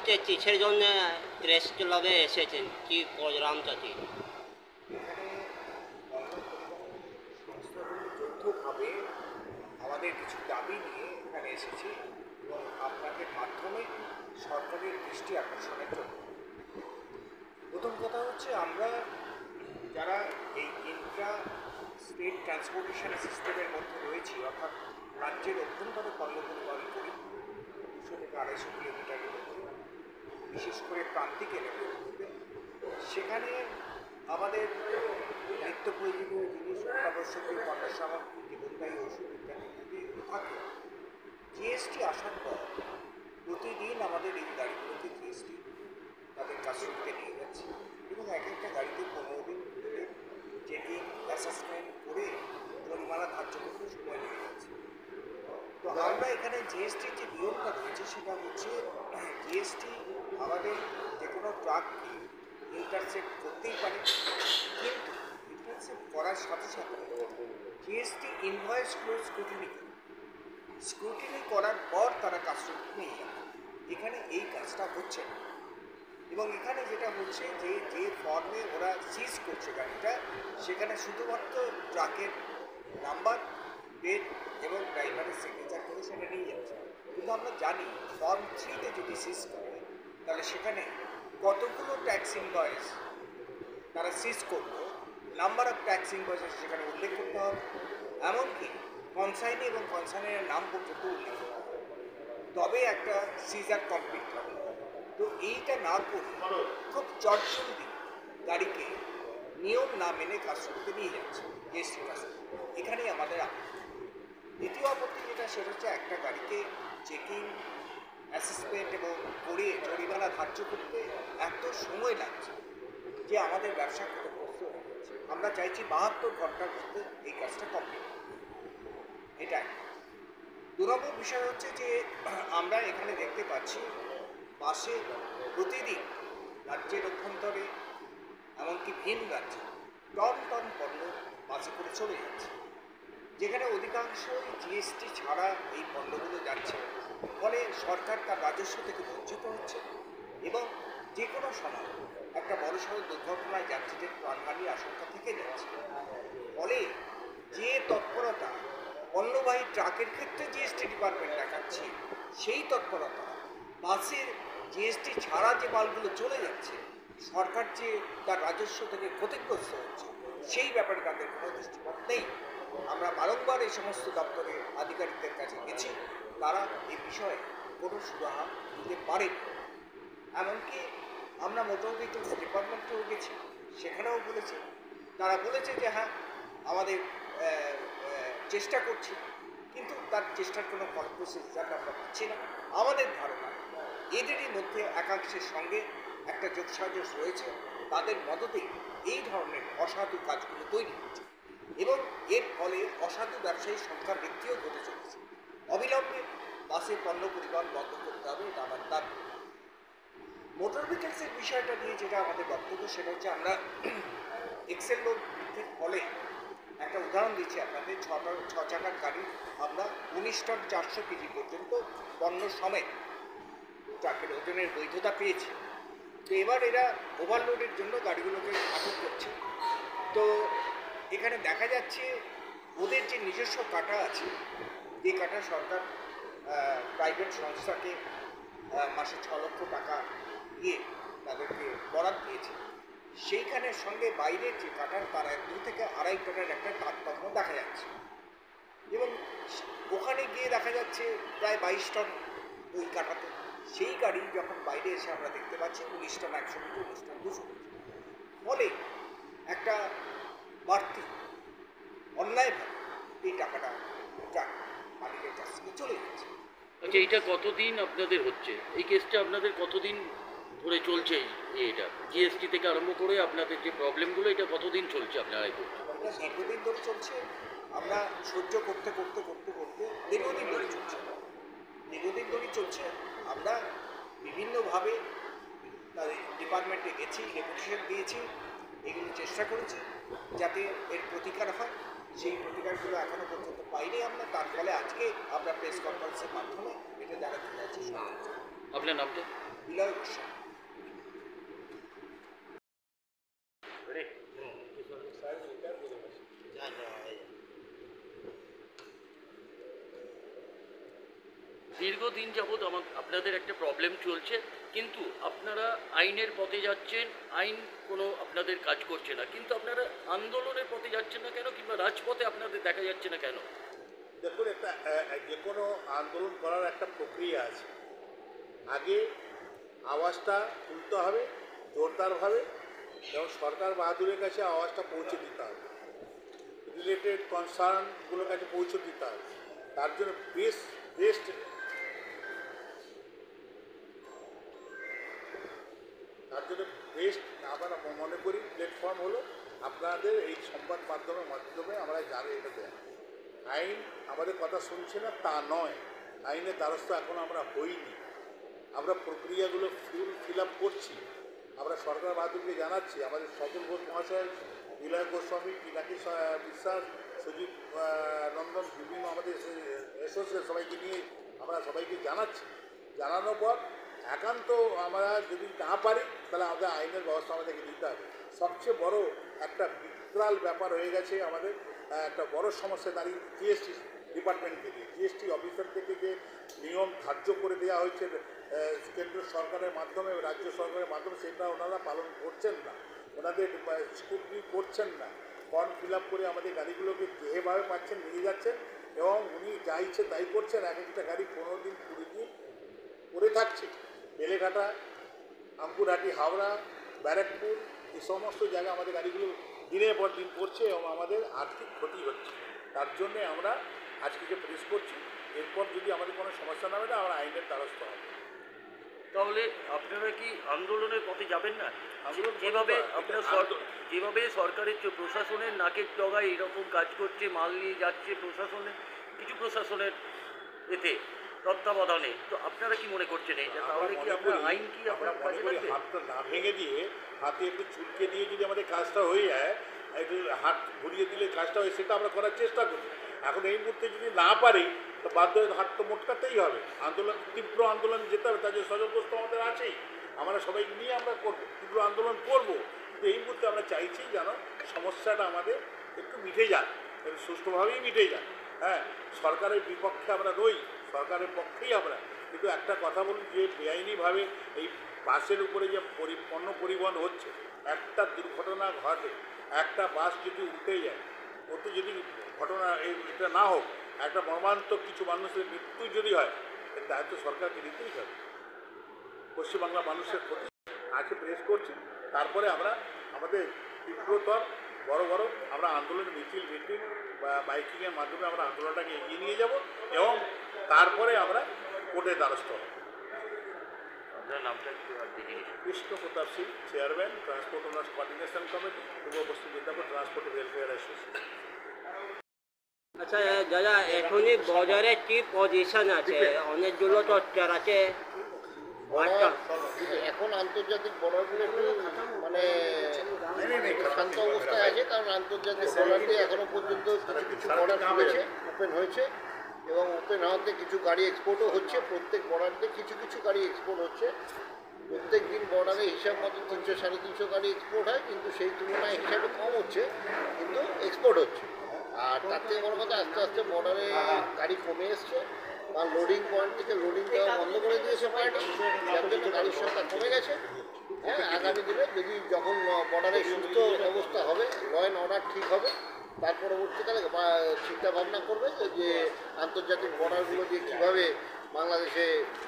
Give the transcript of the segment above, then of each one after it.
হচ্ছে কিসের জন্য প্রেস ক্লাবে এসেছেন, কি প্রোগ্রাম চাচ্ছি? এখানে বন্ধন পরিবহন সংস্থাগুলো যৌথভাবে আমাদের কিছু দাবি নিয়ে এখানে এসেছি এবং আপনাদের মাধ্যমে সরকারের দৃষ্টি আকর্ষণের জন্য। প্রথম কথা হচ্ছে আমরা যারা এই ইন্ট্রা স্টেট ট্রান্সপোর্টেশন সিস্টেমের মধ্যে রয়েছি, অর্থাৎ রাজ্যের অভ্যন্তরে পণ্য পরিবহন করি 200 থেকে 250 কিলোমিটারের মধ্যে, বিশেষ করে প্রান্তিক এলাকাগুলোতে, সেখানে আমাদের নিত্য প্রয়োজনীয় জিনিস, অত্যাবশ্যকীয় পণ্য সামগ্রী, জীবনদায়ী ওষুধ ইত্যাদি ইত্যাদি থাকে। জিএসটি আসার পর প্রতিদিন আমাদের এই গাড়িগুলোকে জিএসটি তাদের কাস্টডিতে নিয়ে যাচ্ছে এবং এক একটা গাড়িতে 15 দিন 20 দিন চেকিং অ্যাসেসমেন্ট করে জরিমানা ধার্য করতে সময় লেগে যাচ্ছে। তো আমরা এখানে জিএসটির যে নিয়মটা রয়েছে সেটা হচ্ছে জিএসটি আমাদের যে কোনো ট্রাককে ইন্টারসেপ্ট করতেই পারে, কিন্তু ইন্টারসেপ্ট করার সাথে সাথে জিএসটি ইনভয়েসগুলো স্ক্রুটিনি করার পর তারা কাস্টডি নিয়ে যাবে। এখানে এই কাজটা হচ্ছে না এবং এখানে যেটা হচ্ছে যে ফর্মে ওরা সিজ করছে গাড়িটা, সেখানে শুধুমাত্র ট্রাকের নাম্বার, ডেট এবং ড্রাইভারের সিগনেচার করে সেটা নিয়ে যাচ্ছে। কিন্তু আমরা জানি ফর্ম 3-তে যদি সিজ করে তাহলে সেখানে কতগুলো ট্যাক্স ইনভয়েস তারা সিজ করলো, নাম্বার অফ ট্যাক্স ইনভয়েস সেখানে উল্লেখ করতে হবে, এমনকি কনসাইনি এবং কনসাইনের নাম পর্যন্ত উল্লেখ করতে হবে, তবে একটা সিজার কমপ্লিট হবে। তো এইটা না করে খুব চটজলদি গাড়িকে নিয়ম না মেনে কাস্টডিতে নিয়ে যাচ্ছে জিএসটি কাস্টডি। এখানেই আমাদের আপত্তি। দ্বিতীয় আপত্তি যেটা সেটা হচ্ছে একটা গাড়িকে চেকিং অ্যাসেসমেন্ট এবং করে জরিমানা ধার্য করতে এত সময় লাগছে যে আমাদের ব্যবসা ক্ষতিগ্রস্ত হয়ে যাচ্ছে। আমরা চাইছি 72 ঘন্টার মধ্যে এই কাজটা কমপ্লিট। এটাই 2 নম্বর বিষয় হচ্ছে যে আমরা এখানে দেখতে পাচ্ছি বাসে প্রতিদিন রাজ্যের অভ্যন্তরে এমনকি ভিন রাজ্যে টন টন পণ্য বাসে করে চলে যাচ্ছে, যেখানে অধিকাংশই জিএসটি ছাড়া এই পণ্যগুলো যাচ্ছে। ফলে সরকার তার রাজস্ব থেকে বঞ্চিত হচ্ছে এবং যে কোনো সময় একটা বড়সড় দুর্ঘটনায় যাত্রীদের প্রাণহানির আশঙ্কা থেকে যাচ্ছে। ফলে যে তৎপরতা পণ্যবাহী ট্রাকের ক্ষেত্রে জিএসটি ডিপার্টমেন্ট দেখাচ্ছে, সেই তৎপরতা বাসের জিএসটি ছাড়া যে মালগুলো চলে যাচ্ছে, সরকার যে তার রাজস্ব থেকে ক্ষতিগ্রস্ত হচ্ছে, সেই ব্যাপারে তাদের কোনো দৃষ্টিপাত নেই। আমরা বারংবার এই সমস্ত দপ্তরের আধিকারিকদের কাছে গেছি, তারা এই বিষয়ে কোনো সুরাহা দিতে পারেনি। এমনকি আমরা মোটর ভেহিকলস ডিপার্টমেন্টেও গেছি, সেখানেও বলেছি, তারা বলেছে যে হ্যাঁ আমাদের চেষ্টা করছি, কিন্তু তার চেষ্টার কোনো ফলপ্রসূ রেজাল্ট আমরা পাচ্ছি না। আমাদের ধারণা এদেরই মধ্যে একাংশের সঙ্গে একটা যোগসাজশ রয়েছে, তাদের মদতেই এই ধরনের অসাধু কাজগুলো তৈরি হচ্ছে এবং এর ফলে অসাধু ব্যবসায়ীর সংখ্যা বৃদ্ধিও ঘটে চলেছে। অবিলম্বে বাসে পণ্য পরিবহন বন্ধ করতে হবে, এটা আমার দাবি। মোটর ভেহিকলসের বিষয়টা নিয়ে যেটা আমাদের বক্তব্য সেটা হচ্ছে আমরা এক্সেল লোড বৃদ্ধির ফলে একটা উদাহরণ দিচ্ছি আপনাদের, 6 চাকার গাড়ি আমরা 19 টন 400 কেজি পর্যন্ত পণ্য সমেত ট্রাকের ওজনের বৈধতা পেয়েছি। তো এবার এরা ওভারলোডের জন্য গাড়িগুলোকে আটক করছে। তো এখানে দেখা যাচ্ছে ওদের যে নিজস্ব কাটা আছে, যে কাটা সরকার প্রাইভেট সংস্থাকে মাসে 6 লক্ষ টাকা দিয়ে তাদেরকে বরাদ দিয়েছে, সেইখানের সঙ্গে বাইরের যে কাটার তার 2 থেকে 2.5 টনের একটা তারতম্য দেখা যাচ্ছে এবং ওখানে গিয়ে দেখা যাচ্ছে প্রায় 22 টন ওই কাটাতে। সেই গাড়ি যখন বাইরে এসে আমরা দেখতে পাচ্ছি 19 টন 100 কেজি, 19 টন 200 কেজি। ফলে একটা বাড়তি অন্যায়ভাবে এই টাকাটা ট্রাক মালিকের কাছ থেকে চলে যাচ্ছে। আচ্ছা, এটা কতদিন আপনাদের হচ্ছে এই কেসটা? আপনাদের কতদিন ধরে চলছে এটা জিএসটি থেকে আরম্ভ করে আপনাদের যে প্রবলেমগুলো, এটা কতদিন চলছে আপনারা এই করছেন? এটা দীর্ঘদিন ধরে চলছে, আমরা সহ্য করতে করতে করতে করতে দীর্ঘদিন ধরে চলছে, দীর্ঘদিন ধরেই চলছে। আমরা বিভিন্নভাবে তাদের ডিপার্টমেন্টে গেছি, ডেপুটেশন দিয়েছি, এগুলো চেষ্টা করেছি যাতে এর প্রতিকার হয়। সেই প্রতিকারগুলো এখনও পর্যন্ত পাইনি আমরা, তার ফলে আজকে আমরা প্রেস কনফারেন্সের মাধ্যমে এটা জানাতে চাইছি। আপনার নামটা? বিলয় গোস্বামী। যা যা হয়ে যা। দীর্ঘদিন যাবৎ আপনাদের একটা প্রবলেম চলছে, কিন্তু আপনারা আইনের পথে যাচ্ছেন, আইন কোনো আপনাদের কাজ করছে না, কিন্তু আপনারা আন্দোলনের পথে যাচ্ছেন না কেন, কিংবা রাজপথে আপনাদের দেখা যাচ্ছে না কেন? দেখুন, একটা যে কোনো আন্দোলন করার একটা প্রক্রিয়া আছে। আগে আওয়াজটা তুলতে হবে জোরদারভাবে, এবং সরকার বাহাদুরের কাছে আওয়াজটা পৌঁছে দিতে হবে, রিলেটেড কনসার্নগুলোর কাছে পৌঁছে দিতে হবে। তার জন্য বেস্ট আমরা মনে করি প্ল্যাটফর্ম হলো আপনাদের এই সংবাদ মাধ্যমে আমরা জানি এটা দেয়। আইন আমাদের কথা শুনছে না তা নয়, আইনের দ্বারস্থ এখন আমরা হইনি। আমরা প্রক্রিয়াগুলো ফিল আপ করছি, আমরা সরকার বাহাদুরকে জানাচ্ছি, আমাদের সজল ঘোষ মহাশয়, বিলয় গোস্বামী, পিনাকি বিশ্বাস, সুজিত নন্দন, বিভিন্ন আমাদের অ্যাসোসিয়েট সবাইকে নিয়ে আমরা সবাইকে জানাচ্ছি। জানানোর পর একান্ত আমরা যদি না পারি তাহলে আমাদের আইনের ব্যবস্থা আমাদেরকে দিতে হবে। সবচেয়ে বড় একটা বিকরাল ব্যাপার হয়ে গেছে আমাদের, একটা বড় সমস্যা দাঁড়িয়ে জিএসটি ডিপার্টমেন্ট থেকে, জিএসটি অফিসার থেকে যে নিয়ম ধার্য করে দেওয়া হয়েছে কেন্দ্র সরকারের মাধ্যমে, রাজ্য সরকারের মাধ্যমে, সেটা ওনারা পালন করছেন না, ওনাদের স্ক্রুটনি করছেন না। ফর্ম ফিল আপ করে আমাদের গাড়িগুলোকে যেভাবে পাচ্ছেন নিয়ে যাচ্ছেন, এবং উনি যা ইচ্ছে তাই করছেন। এক একটা গাড়ি 15 দিন 20 দিন পড়ে থাকছে। বেলেঘাটা, আঙ্কুরহাটি, হাওড়া, ব্যারাকপুর, এই সমস্ত জায়গায় আমাদের গাড়িগুলো দিনের পর দিন পড়ছে, এবং আমাদের আর্থিক ক্ষতি হচ্ছে। তার জন্যে আমরা আজকে যে প্রেস করছি, এরপর যদি আমাদের কোনো সমস্যা না হয় না, আমরা আইনের দ্বারস্থ হব। তাহলে আপনারা কি আন্দোলনের পথে যাবেন না? আন্দোলন যেভাবে করতে আপনারা আন্দোলন- যেভাবে সরকারের প্রশাসনের নাকের ডগায় এরকম কাজ করছে, মাল নিয়ে যাচ্ছে প্রশাসনের, কিছু প্রশাসনের এতে তত্ত্বাবধানে, তো আপনারা কি মনে করছেন এইটা? তাহলে কি আপনার আইন কি আমরা আপনার মনে কাজে করি লাগবে? হাতটা না ভেঙে দিয়ে, হাতে একটু চুলকে দিয়ে যদি আমাদের কাজটা হয়ে যায়, একটু হাত ঘুরিয়ে দিলে কাজটা হয়, সেটা আমরা করার চেষ্টা করি। এখন এই মুহূর্তে যদি না পারি তো বাধ্য হয়ে হাত তো মোটকাতেই হবে। আন্দোলন, তীব্র আন্দোলন যেতে হবে, তার যে সজলগ্রস্ত আমাদের আছেই, আমরা সবাইকে নিয়ে আমরা করবো, তীব্র আন্দোলন করবো। কিন্তু এই মুহূর্তে আমরা চাইছি যেন সমস্যাটা আমাদের একটু মিটে যাক, একটু সুষ্ঠুভাবেই মিটে যাক। হ্যাঁ, সরকারের বিপক্ষে আমরা নই, সরকারের পক্ষেই আমরা। কিন্তু একটা কথা বলুন, যে বেআইনিভাবে এই বাসের উপরে যে পণ্য পরিবহন হচ্ছে, একটা দুর্ঘটনা ঘটে, একটা বাস যদি উল্টে যায়, ওতে যদি ঘটনা এটা না হোক, একটা মর্মান্তক কিছু মানুষের মৃত্যু যদি হয়, এর দায়িত্ব সরকারকে নিতেই হবে। পশ্চিমবাংলা মানুষের ক্ষতি আজকে প্রেস করছি, তারপরে আমরা আমাদের তীব্রতর বড় আমরা আন্দোলন মিছিল বা বাইকিংয়ের মাধ্যমে আমরা আন্দোলনটাকে এগিয়ে নিয়ে যাব, এবং তারপরে আমরা কোর্টের দ্বারস্থ হব। আপনার নামটা একটু আর দেখে নিন। Krishna Pratap Singh, chairman, transport owners coordination committee, পূর্ব পশ্চিম মেদিনীপুর ট্রান্সপোর্ট ওয়েলফেয়ার অ্যাসোসিয়েশন। আচ্ছা দাদা, এখনই বাজারে কি পজিশন আছে? অনেকগুলো তো চালাচ্ছে। এখন আন্তর্জাতিক বর্ডারগুলো একটু মানে শান্ত অবস্থায় আছে, কারণ আন্তর্জাতিক বর্ডার দিয়ে এখনো পর্যন্ত কিছু কিছু বর্ডার খুলেছে, ওপেন হয়েছে, এবং ওপেন হওয়াতে কিছু গাড়ি এক্সপোর্টও হচ্ছে। প্রত্যেক বর্ডার দিয়ে কিছু কিছু গাড়ি এক্সপোর্ট হচ্ছে। প্রত্যেক দিন বর্ডারে হিসাব মতো 300-350 গাড়ি এক্সপোর্ট হয়, কিন্তু সেই তুলনায় হিসাবে কম হচ্ছে, কিন্তু এক্সপোর্ট হচ্ছে। আর তার থেকে বড় কথা, আস্তে আস্তে বর্ডারে গাড়ি কমে এসছে, বা লোডিং পয়েন্ট থেকে লোডিং দেওয়া বন্ধ করে দিয়েছে পার্টি, যার জন্য গাড়ির সংখ্যা কমে গেছে। হ্যাঁ, আগামী দিনে যদি যখন বর্ডারে সুস্থ অবস্থা হবে, ল অ্যান্ড অর্ডার ঠিক হবে, তার পরবর্তীকালে চিন্তা ভাবনা করবে যে আন্তর্জাতিক বর্ডারগুলো দিয়ে কীভাবে বাংলাদেশে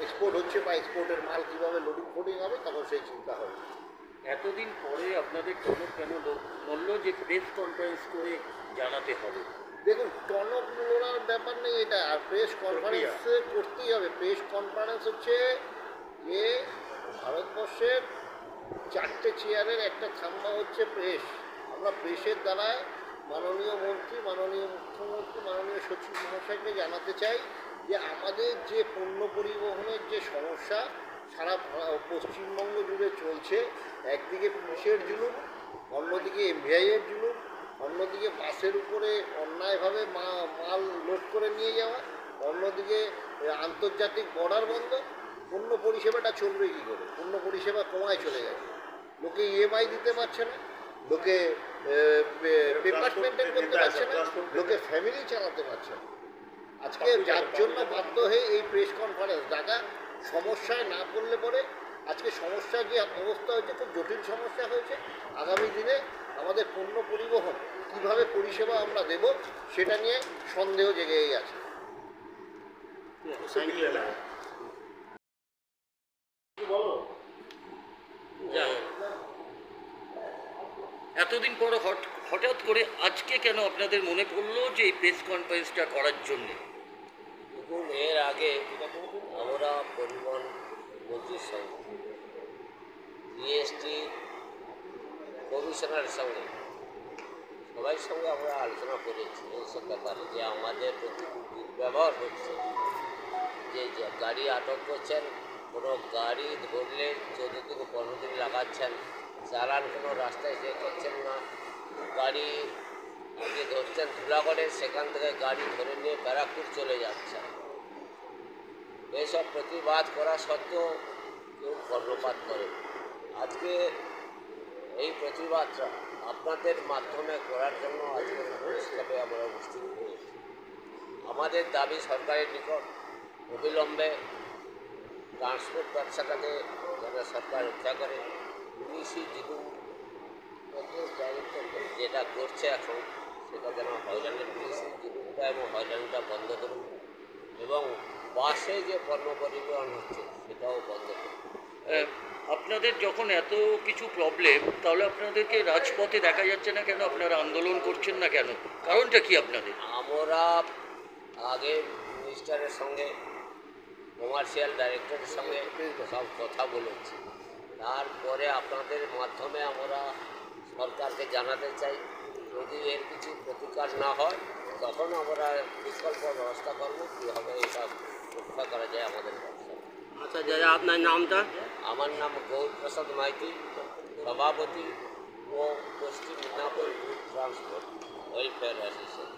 এক্সপোর্ট হচ্ছে, বা এক্সপোর্টের মাল কীভাবে লোডিং ফোডিং হবে, তখন সেই চিন্তা হবে। এতদিন পরে আপনাদের টনক কেন বললো যে প্রেস কনফারেন্স করে জানাতে হবে? দেখুন, টনক লোড়ার ব্যাপার নেই এটা, আর প্রেস কনফারেন্স করতেই হবে। প্রেস কনফারেন্স হচ্ছে যে ভারতবর্ষের 4টে চেয়ারের একটা খাম্বা হচ্ছে প্রেস। আমরা প্রেসের দ্বারায় মাননীয় মন্ত্রী, মাননীয় মুখ্যমন্ত্রী, মাননীয় সচিব মহাশয়কে জানাতে চাই যে আমাদের যে পণ্য পরিবহনের যে সমস্যা সারা পশ্চিমবঙ্গ জুড়ে চলছে, একদিকে পুলিশের জুলুম, অন্যদিকে এমভিআইয়ের জুলুম, অন্যদিকে বাসের উপরে অন্যায়ভাবে মাল লোড করে নিয়ে যাওয়া, অন্যদিকে আন্তর্জাতিক বর্ডার বন্ধ, পণ্য পরিষেবাটা চলবে কী করে? পণ্য পরিষেবা কমায় চলে গেছে, লোকে ইএমআই দিতে পারছে না, লোকে পেপার মেনটেন করতে পারছে না, লোকে ফ্যামিলি চালাতে পারছে না। আজকে যার জন্য বাধ্য হয়ে এই প্রেস কনফারেন্স ডাকা, সমস্যায় না পড়লে পরে আজকে সমস্যা যে অবস্থা হয়েছে, খুব জটিল সমস্যা হয়েছে। আগামী দিনে আমাদের পণ্য পরিবহন কীভাবে পরিষেবা আমরা দেব সেটা নিয়ে সন্দেহ জেগেই আছে। এতদিন পর হঠাৎ করে আজকে কেন আপনাদের মনে পড়লো যে এই প্রেস কনফারেন্সটা করার জন্য? দেখুন, এর আগে আমরা পরিবহন মন্ত্রীর সঙ্গে, জিএসটি কমিশনারের সঙ্গে, সবাই সঙ্গে আমরা আলোচনা করেছি এইসব ব্যাপারে, যে আমাদের প্রতি দুর্ব্যবহার হচ্ছে, যে গাড়ি আটক করছেন, কোনো গাড়ি ধরলে 14 থেকে 15 দিন লাগাচ্ছেন, চালান কোনো রাস্তায় সে করছেন না, গাড়ি আগে ধরছেন ধুলাগড়ে, সেখান থেকে গাড়ি ধরে নিয়ে ব্যারাকপুর চলে যাচ্ছেন। এইসব প্রতিবাদ করা সত্ত্বেও কেউ কর্ণপাত করে। আজকে এই প্রতিবাদটা আপনাদের মাধ্যমে করার জন্য আজকে হিসাবে আমরা উপস্থিত হয়েছি। আমাদের দাবি সরকারের নিকট অবিলম্বে ট্রান্সপোর্ট ব্যবসাটাকে যেন সরকার রক্ষা করে। পুলিশি জীবন যেটা করছে এখন, সেটা যেন হয়রানির পুলিশি জীবনটা এবং হয়রানিটা বন্ধ করুন, এবং বাসে যে পণ্য পরিবহন হচ্ছে সেটাও বন্ধ করুন। আপনাদের যখন এত কিছু প্রবলেম, তাহলে আপনাদেরকে রাজপথে দেখা যাচ্ছে না কেন? আপনারা আন্দোলন করছেন না কেন? কারণটা কি আপনাদের? আমরা আগে মিনিস্টারের সঙ্গে, কমার্শিয়াল ডাইরেক্টরের সঙ্গে সব কথা বলেছি। তারপরে আপনাদের মাধ্যমে আমরা সরকারকে জানাতে চাই, যদি এর কিছু প্রতিকার না হয় তখন আমরা বিকল্প ব্যবস্থা করবো, কীভাবে এটা রক্ষা করা যায় আমাদের ব্যবসা। আচ্ছা দাদা, আপনার নামটা? আমার নাম গৌরপ্রসাদ মাইতি, সভাপতি ও পশ্চিম মিদনাপুর ট্রান্সপোর্ট ওয়েলফেয়ার অ্যাসোসিয়েশন।